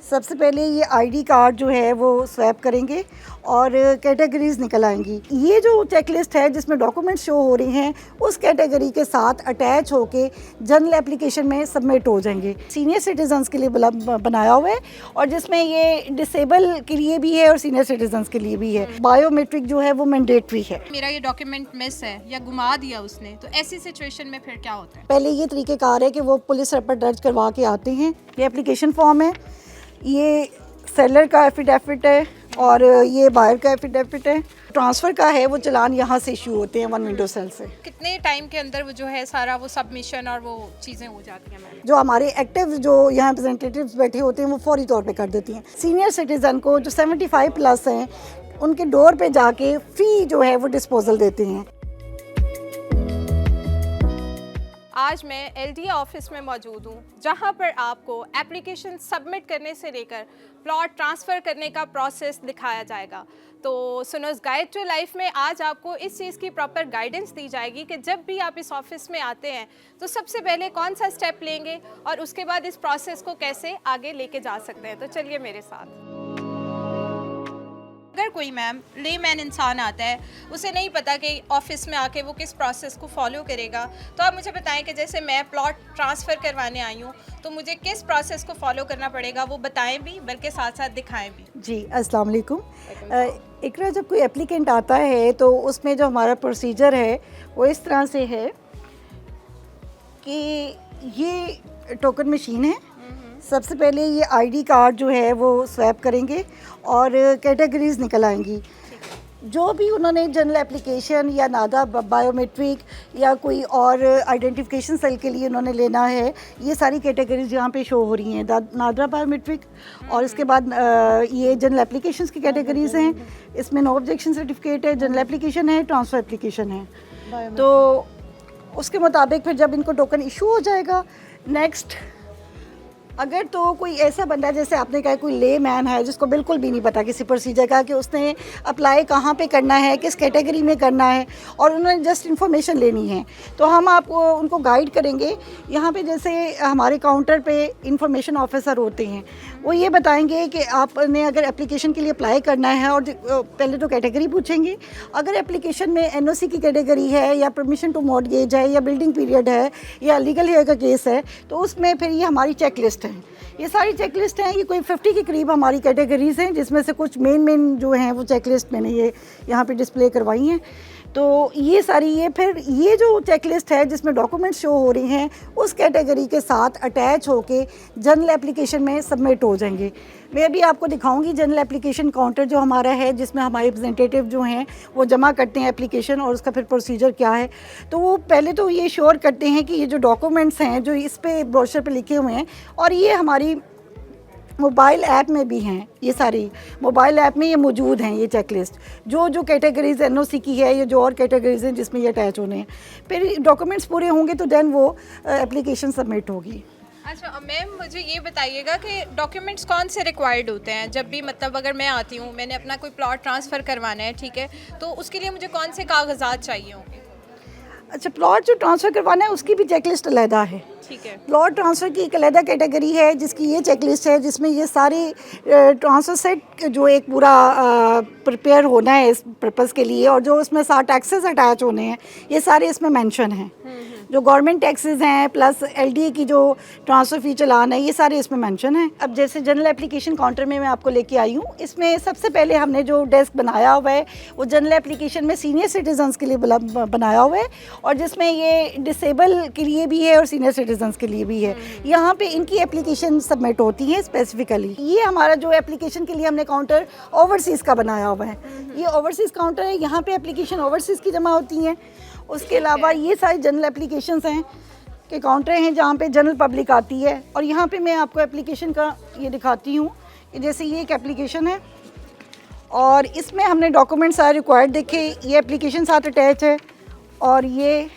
सबसे पहले ये आईडी कार्ड जो है वो स्वैप करेंगे और कैटेगरीज निकल आएंगी। ये जो चेकलिस्ट है जिसमें डॉक्यूमेंट शो हो रहे हैं उस कैटेगरी के साथ अटैच होके जनरल एप्लीकेशन में सबमिट हो जाएंगे। सीनियर सिटीजन्स के लिए बनाया हुआ है और जिसमें ये डिसेबल के लिए भी है और सीनियर सिटीजन्स के लिए भी है। बायोमेट्रिक जो है वो मैंडेटरी है। मेरा ये डॉक्यूमेंट मिस है या गुमा दिया उसने, तो ऐसी सिचुएशन में फिर क्या होता है? पहले ये तरीक़ेकार है कि वो पुलिस रिपोर्ट दर्ज करवा के आते हैं। ये एप्लीकेशन फॉर्म है, ये सेलर का एफिडेविट है और ये बायर का एफिडेविट है। ट्रांसफ़र का है, वो चालान यहाँ से इशू होते हैं 1 विंडो सेल से। कितने टाइम के अंदर वो जो है सारा वो सबमिशन और वो चीज़ें हो जाती हैं मैम? जो हमारे एक्टिव जो यहाँ रिप्रेजेंटेटिव्स बैठे होते हैं वो फौरी तौर पे कर देती हैं। सीनियर सिटीज़न को जो 75 प्लस हैं उनके डोर पे जाके फ़ी जो है वो डिस्पोजल देते हैं। आज मैं एलडीए ऑफिस में मौजूद हूँ, जहाँ पर आपको एप्लीकेशन सबमिट करने से लेकर प्लॉट ट्रांसफ़र करने का प्रोसेस दिखाया जाएगा। तो सुनोज गाइड टू लाइफ में आज आपको इस चीज़ की प्रॉपर गाइडेंस दी जाएगी कि जब भी आप इस ऑफिस में आते हैं तो सबसे पहले कौन सा स्टेप लेंगे और उसके बाद इस प्रोसेस को कैसे आगे लेके जा सकते हैं। तो चलिए मेरे साथ। अगर कोई मैम लेमैन इंसान आता है, उसे नहीं पता कि ऑफिस में आके वो किस प्रोसेस को फॉलो करेगा, तो आप मुझे बताएं कि जैसे मैं प्लॉट ट्रांसफ़र करवाने आई हूँ तो मुझे किस प्रोसेस को फॉलो करना पड़ेगा, वो बताएं भी बल्कि साथ साथ दिखाएं भी। जी, अस्सलाम वालेकुम। इकरा, जब कोई एप्लीकेंट आता है तो उसमें जो हमारा प्रोसीजर है वो इस तरह से है कि ये टोकन मशीन है। सबसे पहले ये आईडी कार्ड जो है वो स्वैप करेंगे और कैटेगरीज निकल आएंगी। जो भी उन्होंने जनरल एप्लीकेशन या नादा बायोमेट्रिक या कोई और आइडेंटिफिकेशन सेल के लिए उन्होंने लेना है, ये सारी कैटेगरीज यहाँ पे शो हो रही हैं। नादरा बायोमेट्रिक और इसके बाद ये जनरल एप्लीकेशंस की कैटेगरीज हैं। इसमें नो ऑब्जेक्शन सर्टिफिकेट है, जनरल एप्लीकेशन है, ट्रांसफ़र एप्लीकेशन है। तो उसके मुताबिक फिर जब इनको टोकन इशू हो जाएगा, नेक्स्ट अगर तो कोई ऐसा बंदा जैसे आपने कहा कोई ले मैन है जिसको बिल्कुल भी नहीं पता किसी प्रोसीजर का कि उसने अप्लाई कहाँ पे करना है, किस कैटेगरी में करना है और उन्होंने जस्ट इन्फॉर्मेशन लेनी है, तो हम आपको उनको गाइड करेंगे। यहाँ पे जैसे हमारे काउंटर पे इंफॉर्मेशन ऑफिसर होते हैं, वो ये बताएंगे कि आपने अगर एप्लीकेशन के लिए अप्लाई करना है और पहले तो कैटेगरी पूछेंगे। अगर एप्लीकेशन में एनओसी की कैटेगरी है या परमिशन टू मॉर्गेज है या बिल्डिंग पीरियड है या लीगल हेयर का केस है, तो उसमें फिर ये हमारी चेक लिस्ट है। ये सारी चेकलिस्ट हैं, ये कोई 50 के करीब हमारी कैटेगरीज़ हैं, जिसमें से कुछ मेन जो हैं वो चेकलिस्ट मैंने ये यहाँ पे डिस्प्ले करवाई हैं। तो ये सारी फिर ये जो चेकलिस्ट है जिसमें डॉक्यूमेंट शो हो रहे हैं उस कैटेगरी के साथ अटैच होके जनरल एप्लीकेशन में सबमिट हो जाएंगे। मैं अभी आपको दिखाऊंगी जनरल एप्लीकेशन काउंटर जो हमारा है, जिसमें हमारे रिप्रेजेंटेटिव जो हैं वो जमा करते हैं एप्लीकेशन और उसका फिर प्रोसीजर क्या है। तो वो पहले तो ये श्योर करते हैं कि ये जो डॉक्यूमेंट्स हैं जो इस पे ब्रोशर पे लिखे हुए हैं, और ये हमारी मोबाइल ऐप में भी हैं, ये सारी मोबाइल ऐप में ये मौजूद हैं। ये चेकलिस्ट जो कैटेगरीज एनओसी की है या जो और कैटेगरीज हैं जिसमें ये अटैच होने हैं, फिर डॉक्यूमेंट्स पूरे होंगे तो देन वो एप्लीकेशन सबमिट होगी। अच्छा मैम, मुझे ये बताइएगा कि डॉक्यूमेंट्स कौन से रिक्वायर्ड होते हैं जब भी, मतलब अगर मैं आती हूँ, मैंने अपना कोई प्लॉट ट्रांसफ़र करवाना है, ठीक है, तो उसके लिए मुझे कौन से कागजात चाहिए होंगे? अच्छा, प्लॉट जो ट्रांसफ़र करवाना है उसकी भी चेकलिस्ट अलहदा है। ठीक है। प्लॉट ट्रांसफ़र की एक अलहदा कैटेगरी है जिसकी ये चेकलिस्ट है, जिसमें ये सारे ट्रांसफ़र सेट जो एक पूरा प्रिपेयर होना है इस पर्पज़ के लिए, और जो उसमें 7 टैक्सेस अटैच होने हैं ये सारे इसमें मेंशन हैं। जो गवर्नमेंट टैक्सेस हैं प्लस एलडीए की जो ट्रांसफ़र फ़ी चलान है, ये सारे इसमें मेंशन हैं। अब जैसे जनरल एप्लीकेशन काउंटर में मैं आपको लेके आई हूँ, इसमें सबसे पहले हमने जो डेस्क बनाया हुआ है वो जनरल एप्लीकेशन में सीनियर सिटीजन्स के लिए बनाया हुआ है, और जिसमें ये डिसेबल के लिए भी है और सीनियर सिटीजन्स के लिए भी है। यहाँ पे इनकी एप्लीकेशन सबमिट होती है स्पेसिफिकली। ये हमारा जो एप्लीकेशन के लिए हमने काउंटर ओवरसीज़ का बनाया हुआ है, ये ओवरसीज़ काउंटर है। यहाँ पे एप्लीकेशन ओवरसीज़ की जमा होती हैं। उसके अलावा ये सारे जनरल एप्लीकेशंस हैं के काउंटर हैं जहाँ पे जनरल पब्लिक आती है। और यहाँ पे मैं आपको एप्लीकेशन का ये दिखाती हूँ, जैसे ये एक एप्लीकेशन है और इसमें हमने डॉक्यूमेंट सारे रिक्वायर्ड देखे। ये एप्लीकेशन साथ अटैच है और ये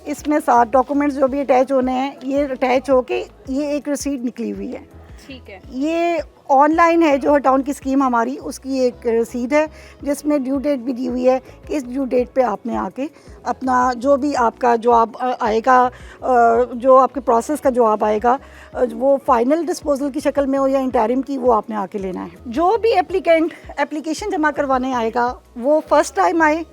इसमें 7 डॉक्यूमेंट्स जो भी अटैच होने हैं ये अटैच होके ये एक रसीद निकली हुई है। ठीक है। ये ऑनलाइन है जो हटाउन की स्कीम हमारी, उसकी एक रसीद है जिसमें ड्यू डेट भी दी हुई है कि इस ड्यू डेट पे आपने आके अपना जो भी आपका जवाब आएगा, जो आपके प्रोसेस का जवाब आएगा, वो फाइनल डिस्पोजल की शक्ल में हो या इंटरिम की, वो आपने आके लेना है। जो भी एप्लीकेंट एप्लीकेशन जमा करवाने आएगा वो फर्स्ट टाइम आए,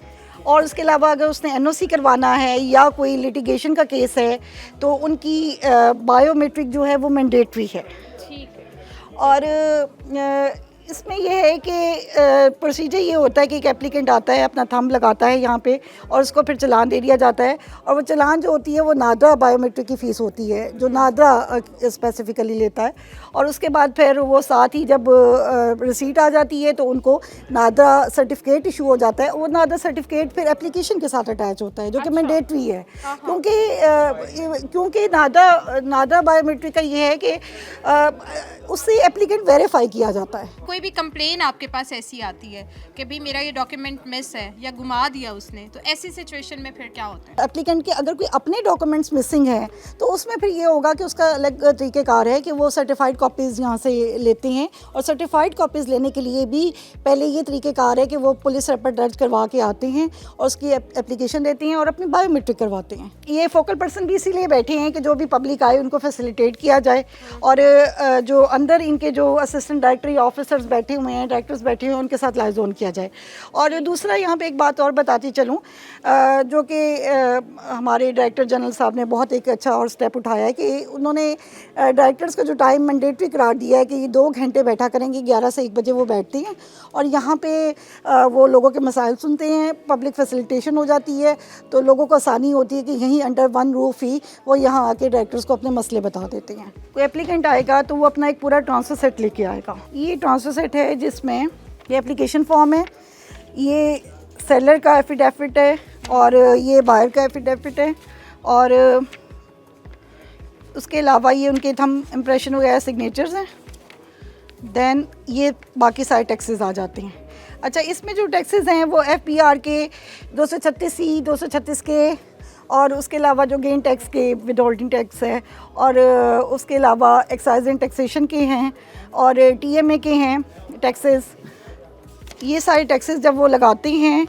और उसके अलावा अगर उसने एनओसी करवाना है या कोई लिटिगेशन का केस है तो उनकी बायोमेट्रिक जो है वो मैंडेटरी है। ठीक है। और इसमें यह है कि प्रोसीजर ये होता है कि एक एप्लीकेंट आता है, अपना थंब लगाता है यहाँ पे, और उसको फिर चालान दे दिया जाता है, और वो चालान जो होती है वो नादरा बायोमेट्रिक की फ़ीस होती है जो नादरा स्पेसिफिकली लेता है, और उसके बाद फिर वो साथ ही जब रिसीट आ जाती है तो उनको नादरा सर्टिफिकेट इशू हो जाता है। वो नादरा सर्टिफिकेट फिर एप्लीकेशन के साथ अटैच होता है जो कि मैंडेटरी है, क्योंकि नादरा बायोमेट्रिक का ये है कि उससे एप्लीकेंट वेरीफाई किया जाता है। कोई भी कंप्लेन आपके पास ऐसी आती है कि भाई मेरा ये डॉक्यूमेंट मिस है या गुमा दिया उसने, तो ऐसी सिचुएशन में फिर क्या होता है? एप्लीकेंट के अगर कोई अपने डॉक्यूमेंट्स मिसिंग हैं तो उसमें फिर ये होगा कि उसका अलग तरीक़ेकार है कि वो सर्टिफाइड कॉपीज़ यहाँ से लेते हैं, और सर्टिफाइड कॉपीज़ लेने के लिए भी पहले ये तरीक़ेकार है कि वो पुलिस रिपोर्ट दर्ज करवा के आते हैं और उसकी एप्लीकेशन देते हैं और अपनी बायोमेट्रिक करवाते हैं। ये फोकल पर्सन भी इसीलिए बैठे हैं कि जो भी पब्लिक आए उनको फैसिलिटेट किया जाए, और जो अंदर इनके जो असिस्टेंट डायरेक्टरी ऑफिसर्स बैठे हुए हैं, डायरेक्टर्स बैठे हुए हैं, उनके साथ लाइजोन किया जाए। और दूसरा यहाँ पे एक बात और बताती चलूँ, जो कि हमारे डायरेक्टर जनरल साहब ने बहुत एक अच्छा और स्टेप उठाया है कि उन्होंने डायरेक्टर्स का जो टाइम मैंडेटरी करार दिया है कि ये 2 घंटे बैठा करेंगे, 11 से 1 बजे वो बैठते हैं और यहाँ पे वो लोगों के मसाइल सुनते हैं, पब्लिक फैसिलिटेशन हो जाती है, तो लोगों को आसानी होती है कि यहीं अंडर वन रूफ ही वो यहाँ आके डायरेक्टर्स को अपने मसले बता देते हैं। कोई एप्लीकेंट आएगा तो वो अपना एक पूरा ट्रांसफर सेट लेके आएगा। ये ट्रांसफर सेट है जिसमें ये एप्लीकेशन फॉर्म है, ये सेलर का एफिडेविट है, और ये बायर का एफिडेविट है, और उसके अलावा ये उनके थंब इम्प्रेशन वगैरह सिग्नेचर्स हैं। देन ये बाकी सारे टैक्सेस आ जाते हैं। अच्छा, इसमें जो टैक्सेस हैं वो FPR के 236C 236 के, और उसके अलावा जो गेन टैक्स के विदहोल्डिंग टैक्स है, और उसके अलावा एक्साइज एंड टैक्सेशन के हैं, और TMA के हैं टैक्सेस। ये सारे टैक्सेस जब वो लगाते हैं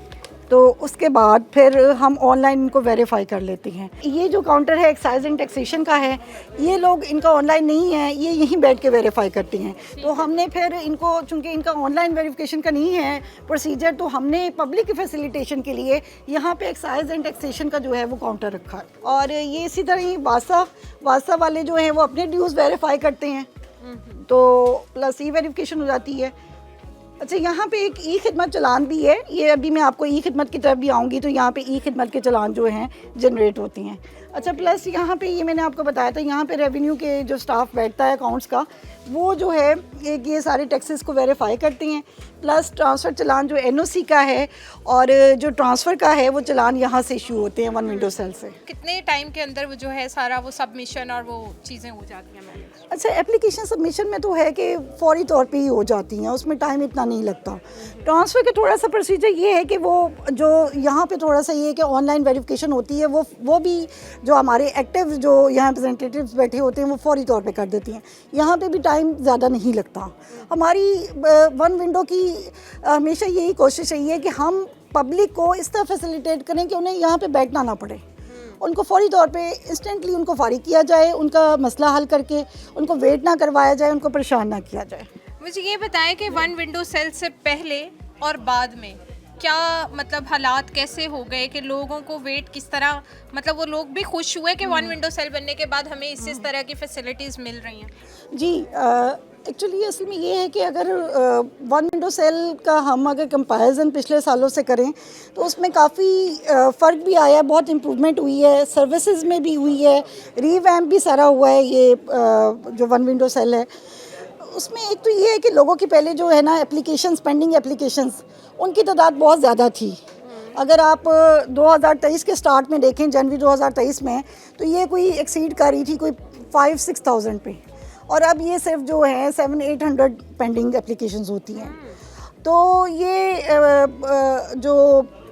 तो उसके बाद फिर हम ऑनलाइन इनको वेरीफाई कर लेते हैं। ये जो काउंटर है एक्साइज एंड टैक्सेशन का है, ये लोग इनका ऑनलाइन नहीं है, ये यहीं बैठ के वेरीफाई करते हैं। तो हमने फिर इनको, चूँकि इनका ऑनलाइन वेरिफिकेशन का नहीं है प्रोसीजर, तो हमने पब्लिक फैसिलिटेशन के लिए यहाँ पे एक्साइज एंड टैक्सेशन का जो है वो काउंटर रखा है। और ये इसी तरह ही वासा वाले जो हैं वो अपने ड्यूज़ वेरीफाई करते हैं, तो प्लस ई वेरिफिकेशन हो जाती है। अच्छा, यहाँ पे एक ई खिदमत चलान भी है, ये अभी मैं आपको ई खिदमत की तरफ भी आऊँगी तो यहाँ पे ई खिदमत के चलान जो हैं जनरेट होती हैं। अच्छा, प्लस यहाँ पे ये मैंने आपको बताया था, यहाँ पे रेवेन्यू के जो स्टाफ बैठता है अकाउंट्स का, वो जो है एक ये सारे टैक्सेस को वेरीफाई करते हैं, प्लस ट्रांसफ़र चलान जो NOC का है और जो ट्रांसफ़र का है वो चलान यहाँ से इशू होते हैं वन विंडो सेल से। कितने टाइम के अंदर वो जो है सारा वो सबमिशन और वो चीज़ें हो जाती हैं मैनेज? अच्छा, एप्लीकेशन सबमिशन में तो है कि फ़ौरी तौर पे ही हो जाती हैं, उसमें टाइम इतना नहीं लगता। ट्रांसफ़र का थोड़ा सा प्रोसीजर ये है कि वो जो यहाँ पे थोड़ा सा ये है कि ऑनलाइन वेरिफिकेशन होती है, वो भी जो हमारे एक्टिव जो यहाँ रिप्रेजेंटेटिव्स बैठे होते हैं वो फ़ौरी तौर पे कर देती हैं। यहाँ पे भी टाइम ज़्यादा नहीं लगता। हमारी वन विंडो की हमेशा यही कोशिश रही है कि हम पब्लिक को इस तरह फैसिलिटेट करें कि उन्हें यहाँ पे बैठना ना पड़े, उनको फ़ौरी तौर पे इंस्टेंटली उनको फारिग किया जाए, उनका मसला हल करके उनको वेट ना करवाया जाए, उनको परेशान ना किया जाए। मुझे ये बताएं कि वन विंडो सेल से पहले और बाद में क्या मतलब हालात कैसे हो गए कि लोगों को वेट किस तरह, मतलब वो लोग भी खुश हुए कि वन विंडो सेल बनने के बाद हमें इस तरह की फैसिलिटीज़ मिल रही हैं? जी, एक्चुअली असल में ये है कि अगर वन विंडो सेल का हम अगर कंपैरिजन पिछले सालों से करें तो उसमें काफ़ी फ़र्क भी आया है, बहुत इम्प्रूवमेंट हुई है, सर्विसेज में भी हुई है, रीवैम्प भी सारा हुआ है। ये जो वन विंडो सेल है उसमें एक तो ये है कि लोगों की पहले जो है ना एप्लीकेशंस, पेंडिंग एप्लीकेशंस, उनकी तादाद बहुत ज़्यादा थी। अगर आप 2023 के स्टार्ट में देखें, जनवरी 2023 में, तो ये कोई एक्सीड कर रही थी कोई 5-6,000 पे, और अब ये सिर्फ जो है 700-800 पेंडिंग एप्लीकेशंस होती हैं। तो ये जो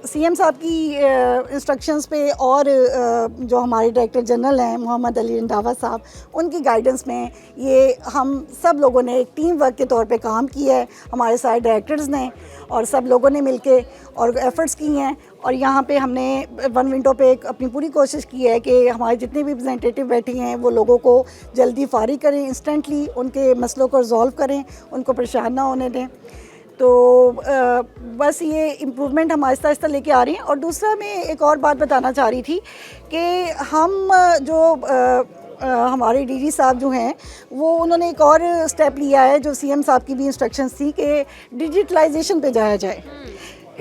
सीएम साहब की इंस्ट्रक्शंस पे और जो हमारे डायरेक्टर जनरल हैं मोहम्मद अली रंधावा साहब, उनकी गाइडेंस में ये हम सब लोगों ने एक टीम वर्क के तौर पे काम किया है, हमारे सारे डायरेक्टर्स ने और सब लोगों ने मिलके और एफ़र्ट्स की हैं। और यहाँ पे हमने वन विंडो पे अपनी पूरी कोशिश की है कि हमारे जितने भी रिप्रेजेंटेटिव बैठे हैं वो लोगों को जल्दी फारिग करें, इंस्टेंटली उनके मसलों को रिजॉल्व करें, उनको परेशान ना होने दें। तो बस ये इम्प्रूवमेंट हम आहिस्ता आहिस्ता लेके आ रहे हैं। और दूसरा मैं एक और बात बताना चाह रही थी कि हम जो हमारे डीजी साहब जो हैं वो उन्होंने एक और स्टेप लिया है, जो सीएम साहब की भी इंस्ट्रक्शंस थी कि डिजिटलाइजेशन पे जाया जाए।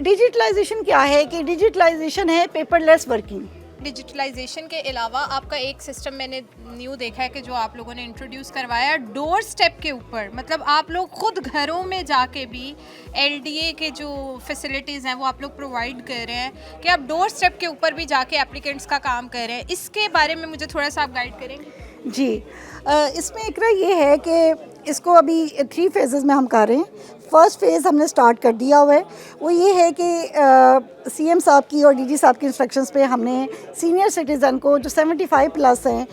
डिजिटलाइजेशन क्या है कि डिजिटलाइजेशन है पेपरलेस वर्किंग। डिजिटलाइजेशन के अलावा आपका एक सिस्टम मैंने न्यू देखा है कि जो आप लोगों ने इंट्रोड्यूस करवाया डोर स्टेप के ऊपर, मतलब आप लोग खुद घरों में जाके भी एलडीए के जो फैसिलिटीज़ हैं वो आप लोग प्रोवाइड कर रहे हैं कि आप डोर स्टेप के ऊपर भी जाके एप्लीकेंट्स का काम कर रहे हैं। इसके बारे में मुझे थोड़ा सा आप गाइड करेंगे? जी, इसमें इकरा ये है कि इसको अभी 3 फेजेस में हम कर रहे हैं। फर्स्ट फेज़ हमने स्टार्ट कर दिया हुआ है, वो ये है कि सीएम साहब की और डीजी साहब की इंस्ट्रक्शंस पे हमने सीनियर सिटीज़न को जो 75 प्लस हैं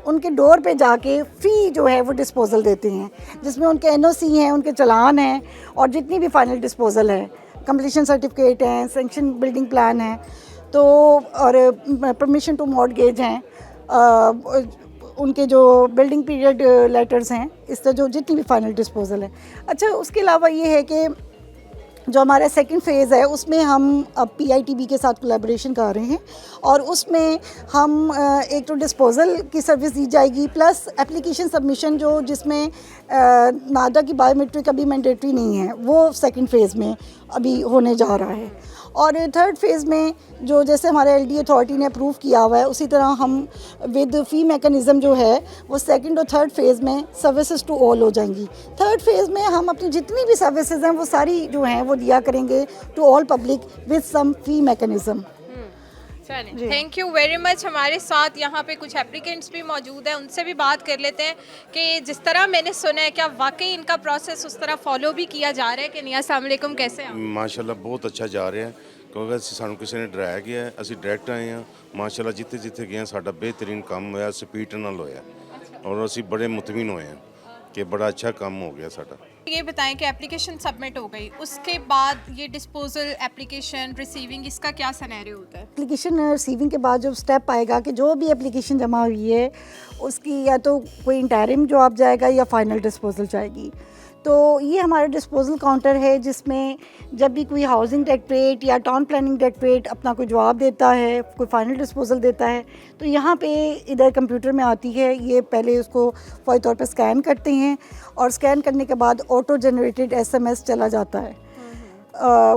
उनके डोर पे जाके फ़ी जो है वो डिस्पोज़ल देते हैं, जिसमें उनके एनओसी हैं, उनके चालान हैं और जितनी भी फाइनल डिस्पोज़ल है, कंप्लीशन सर्टिफिकेट हैं, सैंक्शन बिल्डिंग प्लान है, तो और परमिशन टू मॉर्टगेज हैं, उनके जो बिल्डिंग पीरियड लेटर्स हैं, इस तरह जो जितनी भी फाइनल डिस्पोजल है। अच्छा, उसके अलावा ये है कि जो हमारा सेकंड फेज़ है उसमें हम अब पीआईटीबी के साथ कोलैबोरेशन कर रहे हैं और उसमें हम एक तो डिस्पोजल की सर्विस दी जाएगी प्लस एप्लीकेशन सबमिशन जो जिसमें नाडा की बायोमेट्रिक अभी मैंडेटरी नहीं है, वो सेकंड फेज़ में अभी होने जा रहा है। और थर्ड फेज़ में जो जैसे हमारे एलडी अथॉरिटी ने अप्रूव किया हुआ है उसी तरह हम विद फ़ी मैकेनिज़्म जो है वो सेकंड और थर्ड फेज़ में सर्विसेज टू ऑल हो जाएंगी। थर्ड फेज़ में हम अपनी जितनी भी सर्विसेज हैं वो सारी जो हैं वो दिया करेंगे to all public with some fee mechanism. चलिए, थैंक यू वेरी मच। हमारे साथ यहाँ पे कुछ एप्लीकेंट्स भी मौजूद हैं, उनसे भी बात कर लेते हैं कि जिस तरह मैंने सुना है क्या वाकई इनका प्रोसेस उस तरह फॉलो भी किया जा रहा है कि नहीं? अस्सलाम वालेकुम, कैसे हैं? ਮਾਸ਼ਾਅੱਲਾ ਬਹੁਤ ਅੱਛਾ ਜਾ ਰਿਹਾ ਹੈ ਕਿਉਂਕਿ ਸਾਨੂੰ ਕਿਸੇ ਨੇ ਡਰਾਇਆ ਗਿਆ ਹੈ, ਅਸੀਂ ਡਾਇਰੈਕਟ ਆਏ ਹਾਂ। ਮਾਸ਼ਾਅੱਲਾ ਜਿੱਥੇ ਜਿੱਥੇ ਗਏ ਹਾਂ ਸਾਡਾ ਬਿਹਤਰੀਨ ਕੰਮ ਹੋਇਆ, ਸਪੀਡ ਨਾਲ ਹੋਇਆ ਔਰ ਅਸੀਂ ਬੜੇ ਮੁਤਮਿਨ ਹੋਏ ਹਾਂ कि बड़ा अच्छा काम हो गया साਡਾ। ये बताएं कि एप्लीकेशन सबमिट हो गई, उसके बाद ये डिस्पोजल, एप्लीकेशन, रिसीविंग, इसका क्या सिनेरियो होता है? एप्लीकेशन रिसीविंग के बाद जो स्टेप आएगा कि जो भी एप्लीकेशन जमा हुई है उसकी या तो कोई इंटरिम जवाब जाएगा या फाइनल डिस्पोजल जाएगी। तो ये हमारा डिस्पोजल काउंटर है जिसमें जब भी कोई हाउसिंग डायरेक्टरेट या टाउन प्लानिंग डायरेक्टरेट अपना कोई जवाब देता है, कोई फाइनल डिस्पोजल देता है, तो यहाँ पे इधर कंप्यूटर में आती है, ये पहले उसको फौरी तौर पे स्कैन करते हैं और स्कैन करने के बाद ऑटो जनरेटेड एसएमएस चला जाता है।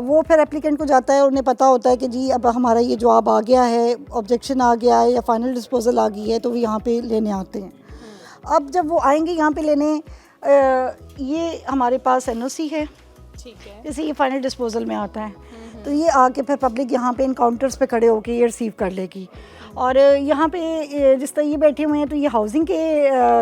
वो फिर एप्लीकेंट को जाता है और उन्हें पता होता है कि जी अब हमारा ये जवाब आ गया है, ऑब्जेक्शन आ गया है या फाइनल डिस्पोजल आ गई है, तो वो यहाँ पे लेने आते हैं। अब जब वो आएंगे यहाँ पे लेने, ये हमारे पास एनओसी है, ठीक है, जैसे ये फाइनल डिस्पोजल में आता है तो ये आके फिर पब्लिक यहाँ पे इन काउंटर्स पे खड़े होके ये रिसीव कर लेगी। और यहाँ पे जिस तरह ये बैठे हुए हैं तो ये हाउसिंग के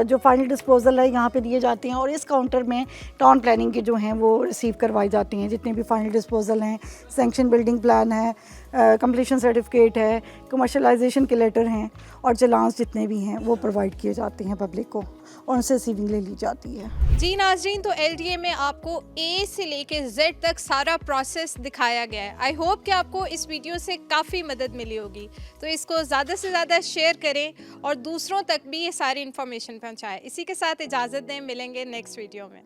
जो फाइनल डिस्पोजल है यहाँ पे दिए जाते हैं और इस काउंटर में टाउन प्लानिंग के जो हैं वो रिसीव करवाई जाती हैं, जितने भी फाइनल डिस्पोजल हैं, सैंक्शन बिल्डिंग प्लान है, कंप्लीशन सर्टिफिकेट है, कमर्शलाइजेशन के लेटर हैं और चलान्स जितने भी हैं वो प्रोवाइड किए जाते हैं पब्लिक को और उनसे रिसीविंग ले ली जाती है। जी नाज़रीन, तो एलडीए में आपको ए से लेके जेड तक सारा प्रोसेस दिखाया गया है। आई होप कि आपको इस वीडियो से काफ़ी मदद मिली होगी, तो इसको ज़्यादा से ज़्यादा शेयर करें और दूसरों तक भी ये सारी इन्फॉर्मेशन पहुँचाएँ। इसी के साथ इजाज़त दें, मिलेंगे नेक्स्ट वीडियो में।